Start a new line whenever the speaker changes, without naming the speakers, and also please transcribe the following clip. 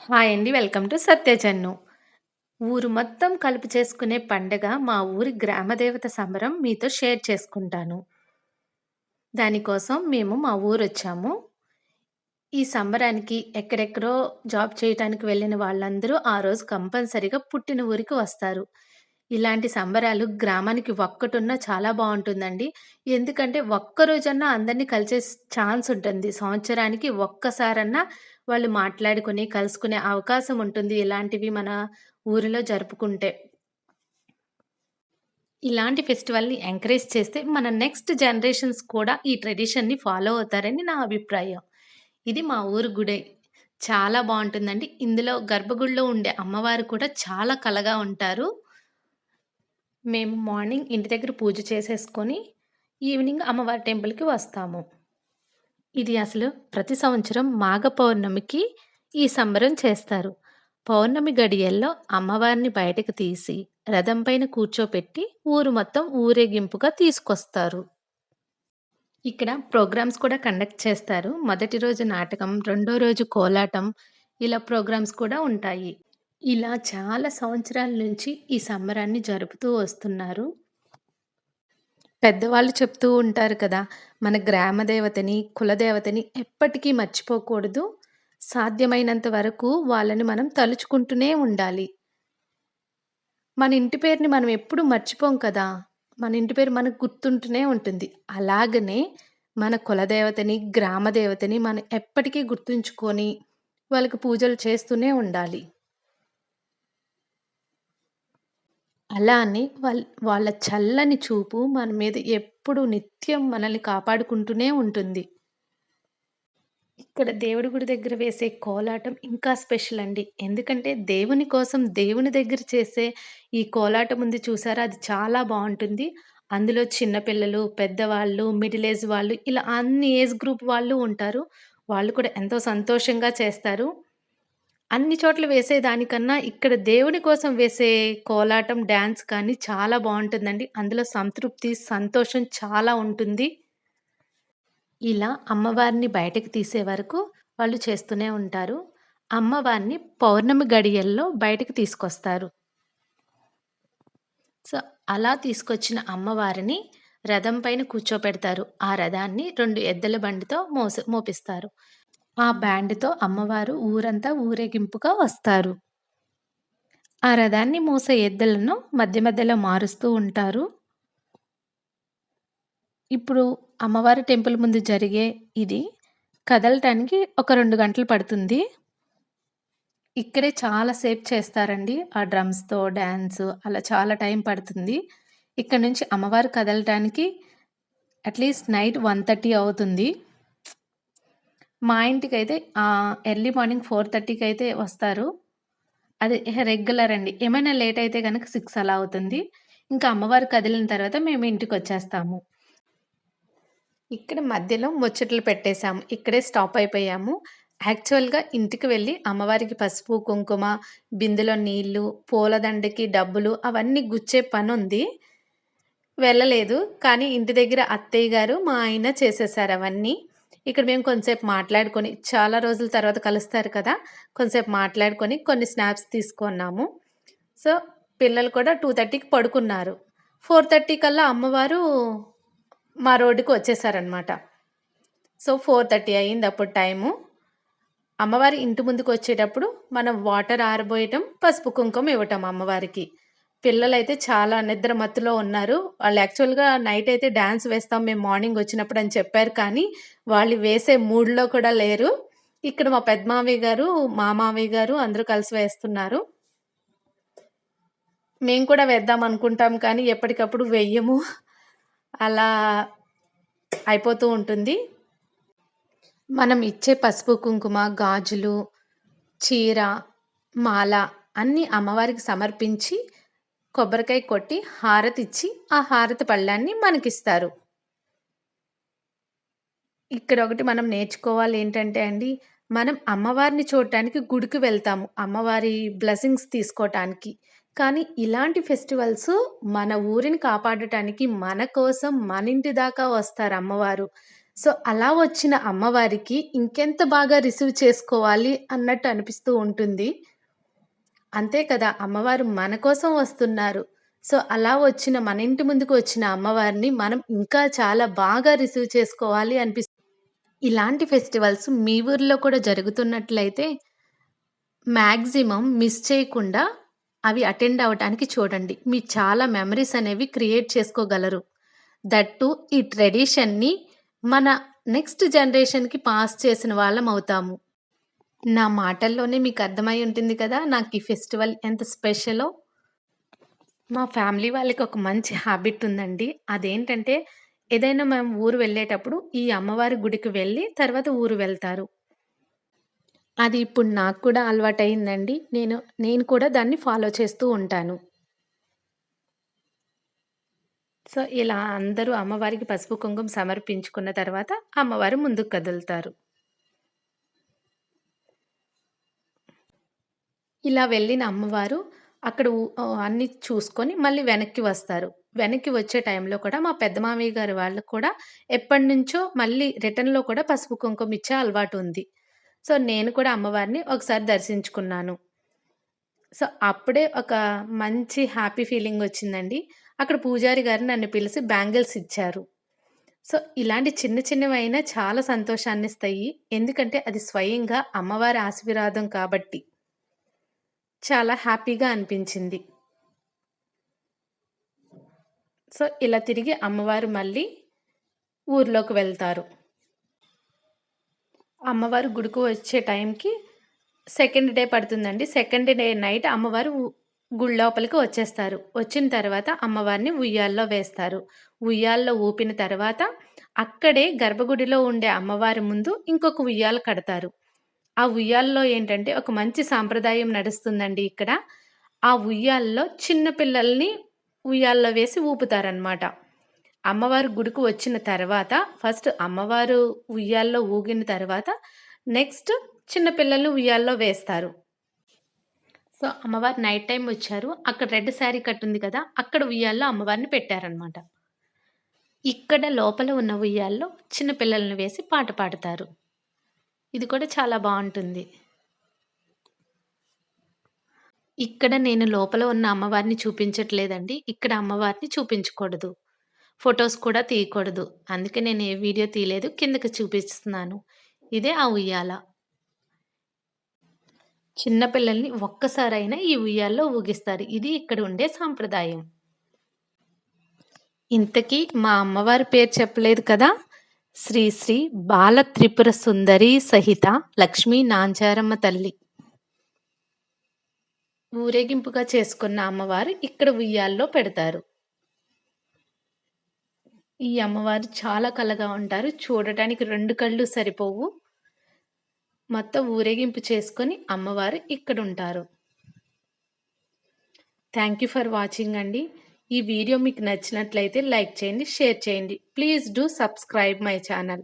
Hi అండి. Welcome to సత్యజన్ను. ఊరు మొత్తం కలిపి చేసుకునే పండగ మా ఊరి గ్రామదేవత సంబరం మీతో షేర్ చేసుకుంటాను. దానికోసం మేము మా ఊరొచ్చాము. ఈ సంబరానికి ఎక్కడెక్కడో జాబ్ చేయటానికి వెళ్ళిన వాళ్ళందరూ ఆ రోజు కంపల్సరీగా పుట్టిన ఊరికి వస్తారు. ఇలాంటి సంబరాలు గ్రామానికి ఒక్కటున్నా చాలా బావుంటుందండి. ఎందుకంటే ఒక్క రోజన్నా అందరిని కలిసే ఛాన్స్ ఉంటుంది. సంవత్సరానికి ఒక్కసారన్నా వాళ్ళు మాట్లాడుకొని, కలుసుకునే అవకాశం ఉంటుంది. ఇలాంటివి మన ఊరిలో జరుపుకుంటే. ఇలాంటి ఫెస్టివల్‌ని ఎంకరేజ్ చేస్తే మన నెక్స్ట్ జనరేషన్స్ కూడా ఈ ట్రెడిషన్‌ని ఫాలో అవుతారని నా అభిప్రాయం. ఇది మా ఊరు గుడే. చాలా బావుంటుందండి. ఇందులో గర్భగుడిలో ఉండే అమ్మవారు కూడా చాలా కళగా ఉంటారు. మేము మార్నింగ్ ఇంటి దగ్గర పూజ చేసేసుకొని, ఈవినింగ్ అమ్మవారి టెంపుల్‌కి వస్తాము. ఇది అసలు ప్రతి సంవత్సరం మాఘ పౌర్ణమికి ఈ సంబరం చేస్తారు. పౌర్ణమి గడియల్లో అమ్మవారిని బయటకు తీసి, రథం పైన కూర్చోపెట్టి ఊరు మొత్తం ఊరేగింపుగా తీసుకొస్తారు. ఇక్కడ ప్రోగ్రామ్స్ కూడా కండక్ట్ చేస్తారు. మొదటి రోజు నాటకం, రెండో రోజు కోలాటం ఇలా ప్రోగ్రామ్స్ కూడా ఉంటాయి. ఇలా చాలా సంవత్సరాల నుంచి ఈ సంబరాన్ని జరుపుతూ వస్తున్నారు. పెద్దవాళ్ళు చెప్తూ ఉంటారు కదా! మన గ్రామ దేవతని, కులదేవతని ఎప్పటికీ మర్చిపోకూడదు. సాధ్యమైనంత వరకు వాళ్ళని మనం తలుచుకుంటూనే ఉండాలి. మన ఇంటి పేరుని మనం ఎప్పుడు మర్చిపోం కదా! మన ఇంటి పేరు మనకు గుర్తుంటూనే ఉంటుంది. అలాగనే మన కులదేవతని, గ్రామ దేవతని మనం ఎప్పటికీ గుర్తుంచుకొని వాళ్ళకి పూజలు చేస్తూనే ఉండాలి. అలా అని వాళ్ళ చల్లని చూపు మన మీద ఎప్పుడు నిత్యం మనల్ని కాపాడుకుంటూనే ఉంటుంది. ఇక్కడ దేవుడి గుడి దగ్గర వేసే కోలాటం ఇంకా స్పెషల్ అండి. ఎందుకంటే దేవుని కోసం దేవుని దగ్గర చేసే ఈ కోలాటం ఉంది చూసారా? అది చాలా బావుంటుంది. అందులో చిన్న పిల్లలు, పెద్దవాళ్ళు, మిడిల్ ఏజ్ వాళ్ళు ఇలా అన్ని ఏజ్ గ్రూప్ వాళ్ళు ఉంటారు. వాళ్ళు కూడా ఎంతో సంతోషంగా చేస్తారు. అన్ని చోట్ల వేసేదానికన్నా ఇక్కడ దేవుని కోసం వేసే కోలాటం, డాన్స్ కానీ చాలా బావుంటుందండి. అందులో సంతృప్తి, సంతోషం చాలా ఉంటుంది. ఇలా అమ్మవారిని బయటకి తీసే వరకు వాళ్ళు చేస్తూనే ఉంటారు. అమ్మవారిని పౌర్ణమి గడియల్లో బయటికి తీసుకొస్తారు. సో, అలా తీసుకొచ్చిన అమ్మవారిని రథం పైన కూర్చోపెడతారు. ఆ రథాన్ని 2 ఎద్దుల బండితో మోపిస్తారు. ఆ బ్యాండ్‌తో అమ్మవారు ఊరంతా ఊరేగింపుగా వస్తారు. ఆ రథాన్ని మోసే ఎద్దులను మధ్య మధ్యలో మారుస్తూ ఉంటారు. ఇప్పుడు అమ్మవారి టెంపుల్ ముందు జరిగే ఇది కదలటానికి ఒక 2 గంటలు పడుతుంది. ఇక్కడే చాలా సేపు చేస్తారండి. ఆ డ్రమ్స్‌తో డాన్సు అలా చాలా టైం పడుతుంది. ఇక్కడ నుంచి అమ్మవారు కదలటానికి అట్‌లీస్ట్ నైట్ 1:30 అవుతుంది. మా ఇంటికైతే ఎర్లీ మార్నింగ్ 4:30కి అయితే వస్తారు. అది రెగ్యులర్ అండి. ఏమైనా లేట్ అయితే గనక 6 అలా అవుతుంది. ఇంకా అమ్మవారు కదిలిన తర్వాత మేము ఇంటికొచ్చేస్తాము. ఇక్కడ మధ్యలో ముచ్చట్లు పెట్టేసాము. ఇక్కడే స్టాప్ అయిపోయాము. యాక్చువల్‌గా ఇంటికి వెళ్లి అమ్మవారికి పసుపు, కుంకుమ, బిందెలో నీళ్లు, పూలదండకి డబ్బులు అవన్నీ గుచ్చే పనుంది. వెళ్ళలేదు. కానీ ఇంటి దగ్గర అత్తయ్య గారు, మా ఆయన చేసేసారు అవన్నీ. ఇక్కడ మేము కొంసేపు మాట్లాడుకొని చాలా రోజుల తర్వాత కలుస్తారు కదా! కొంసేపు మాట్లాడుకొని కొన్ని స్నాప్స్ తీసుకున్నాము. సో, పిల్లలు కూడా 2:30కి పడుకున్నారు. 4:30 కల్లా అమ్మవారు మా రోడ్డుకి వచ్చేసారనమాట. So, 4:30 అయిందప్పుడు time. అమ్మవారి ఇంటి ముందుకొచ్చేటప్పుడు మనం వాటర్ ఆరబోయటం, పసుపు, కుంకుమ ఇవ్వటం అమ్మవారికి. పిల్లలైతే చాలా నిద్ర మత్తులో ఉన్నారు. వాళ్ళు యాక్చువల్‌గా నైట్ అయితే డాన్స్ వేస్తాం మేము మార్నింగ్ వచ్చినప్పుడు అని చెప్పారు కానీ, వాళ్ళు వేసే మూడ్‌లో కూడా లేరు. ఇక్కడ మా పెద్ద మావయ్య గారు, మా మావయ్య గారు అందరూ కలిసి వేస్తున్నారు. మేము కూడా వేద్దాం అనుకుంటాం కానీ, ఎప్పటికప్పుడు వెయ్యము. అలా అయిపోతూ ఉంటుంది. మనం ఇచ్చే పసుపు, కుంకుమ, గాజులు, చీర, మాల అన్నీ అమ్మవారికి సమర్పించి, కొబ్బరికాయ కొట్టి, హారతిచ్చి, ఆ హారతి పళ్ళాన్ని మనకిస్తారు. ఇక్కడొకటి మనం నేర్చుకోవాలేంటంటే అండి, మనం అమ్మవారిని చూడటానికి గుడికి వెళ్తాము. అమ్మవారి బ్లెస్సింగ్స్ తీసుకోటానికి. కానీ ఇలాంటి ఫెస్టివల్సు మన ఊరిని కాపాడటానికి మన కోసం మనింటి దాకా వస్తారు అమ్మవారు. సో, అలా వచ్చిన అమ్మవారికి ఇంకెంత బాగా రిసీవ్ చేసుకోవాలి అన్నట్టు అనిపిస్తూ ఉంటుంది. అంతే కదా! అమ్మవారు మన కోసం వస్తున్నారు. సో, అలా వచ్చిన మన ఇంటి ముందుకు వచ్చిన అమ్మవారిని మనం ఇంకా చాలా బాగా రిసీవ్ చేసుకోవాలి ఇలాంటి ఫెస్టివల్స్ మీ ఊర్లో కూడా జరుగుతున్నట్లయితే మాక్సిమం మిస్ చేయకుండా అవి అటెండ్ అవ్వటానికి చూడండి. మీరు చాలా మెమోరీస్ అనేవి క్రియేట్ చేసుకోగలరు. దట్ టూ ఈ ట్రెడిషన్‌ని మన నెక్స్ట్ జనరేషన్‌కి పాస్ చేసిన వాళ్ళమవుతాము. నా మాటల్లోనే మీకు అర్థమై ఉంటుంది కదా! నాకు ఈ ఫెస్టివల్ ఎంత స్పెషలో. మా ఫ్యామిలీ వాళ్ళకి ఒక మంచి హాబిట్ ఉందండి. అదేంటంటే ఏదైనా మేము ఊరు వెళ్ళేటప్పుడు ఈ అమ్మవారి గుడికి వెళ్ళి తర్వాత ఊరు వెళ్తారు. అది ఇప్పుడు నాకు కూడా అలవాటయిందండి. నేను కూడా దాన్ని ఫాలో చేస్తూ ఉంటాను. సో, ఇలా అందరూ అమ్మవారికి పసుపు, కుంకుమ సమర్పించుకున్న తర్వాత అమ్మవారు ముందుకు కదులుతారు. ఇలా వెళ్ళిన అమ్మవారు అక్కడ అన్నీ చూసుకొని మళ్ళీ వెనక్కి వస్తారు. వెనక్కి వచ్చే టైంలో కూడా మా పెద్ద మామయ్య గారి వాళ్ళకి కూడా ఎప్పటినుంచో మళ్ళీ రిటర్న్‌లో కూడా పసుపు, కుంకుమ ఇచ్చే అలవాటుంది. సో, నేను కూడా అమ్మవారిని ఒకసారి దర్శించుకున్నాను. సో, అప్పుడే ఒక మంచి హ్యాపీ ఫీలింగొచ్చిందండి. అక్కడ పూజారి గారు నన్ను పిలిసి బ్యాంగిల్స్ ఇచ్చారు. సో, ఇలాంటి చిన్న చిన్నవైనా చాలా సంతోషాన్నిస్తాయి. ఎందుకంటే అది స్వయంగా అమ్మవారి ఆశీర్వాదం కాబట్టి. చాలా హ్యాపీగా అనిపించింది. సో, ఇలా తిరిగి అమ్మవారు మళ్ళీ ఊర్లోకి వెళ్తారు. అమ్మవారు గుడికి వచ్చే టైంకి సెకండ్ డే పడుతుందండి. సెకండ్ డే నైట్ అమ్మవారు గుడి లోపలికి వచ్చేస్తారు. వచ్చిన తర్వాత అమ్మవారిని ఉయ్యాల్లో వేస్తారు. ఉయ్యాల్లో ఊపిన తర్వాత అక్కడే గర్భగుడిలో ఉండే అమ్మవారి ముందు ఇంకొక ఉయ్యాల కడతారు. ఆ ఉయ్యాల్లో ఏంటంటే ఒక మంచి సాంప్రదాయం నడుస్తుందండి ఇక్కడ. ఆ ఉయ్యాల్లో చిన్న పిల్లల్ని ఉయ్యాల్లో వేసి ఊపుతారనమాట. అమ్మవారు గుడికి వచ్చిన తర్వాత ఫస్ట్ అమ్మవారు ఉయ్యాల్లో ఊగిన తర్వాత నెక్స్ట్ చిన్న పిల్లల్ని ఉయ్యాల్లో వేస్తారు. సో, అమ్మవారు నైట్ టైమ్ వచ్చారు. అక్కడ రెడ్ శారీ కట్టుంది కదా! అక్కడ ఉయ్యాల్లో అమ్మవారిని పెట్టారనమాట. ఇక్కడ లోపల ఉన్న ఉయ్యాల్లో చిన్న పిల్లల్ని వేసి పాట పాడుతారు. ఇది కూడా చాలా బావుంటుంది. ఇక్కడ నేను లోపల ఉన్న అమ్మవారిని చూపించట్లేదండి. ఇక్కడ అమ్మవారిని చూపించకూడదు. ఫోటోస్ కూడా తీయకూడదు. అందుకే నేను ఏ వీడియో తీయలేదు. కిందకి చూపిస్తున్నాను. ఇదే ఆ ఉయ్యాల. చిన్న పిల్లల్ని ఒక్కసారైనా ఈ ఉయ్యాల్లో ఊగిస్తారు. ఇది ఇక్కడ ఉండే సాంప్రదాయం. ఇంతకీ మా అమ్మవారి పేరు చెప్పలేదు కదా! శ్రీ శ్రీ బాల త్రిపుర సుందరి సహిత లక్ష్మీ నాంచారమ్మ తల్లి. ఊరేగింపుగా చేసుకున్న అమ్మవారు ఇక్కడ ఉయ్యాల్లో పెడతారు. ఈ అమ్మవారు చాలా కళగా ఉంటారు. చూడటానికి 2 కళ్ళు సరిపోవు. మొత్తం ఊరేగింపు చేసుకొని అమ్మవారు ఇక్కడుంటారు. థ్యాంక్ యూ ఫర్ వాచింగ్ అండి. ఈ వీడియో మీకు నచ్చినట్లయితే లైక్ చేయండి, షేర్ చేయండి. Please do subscribe my channel.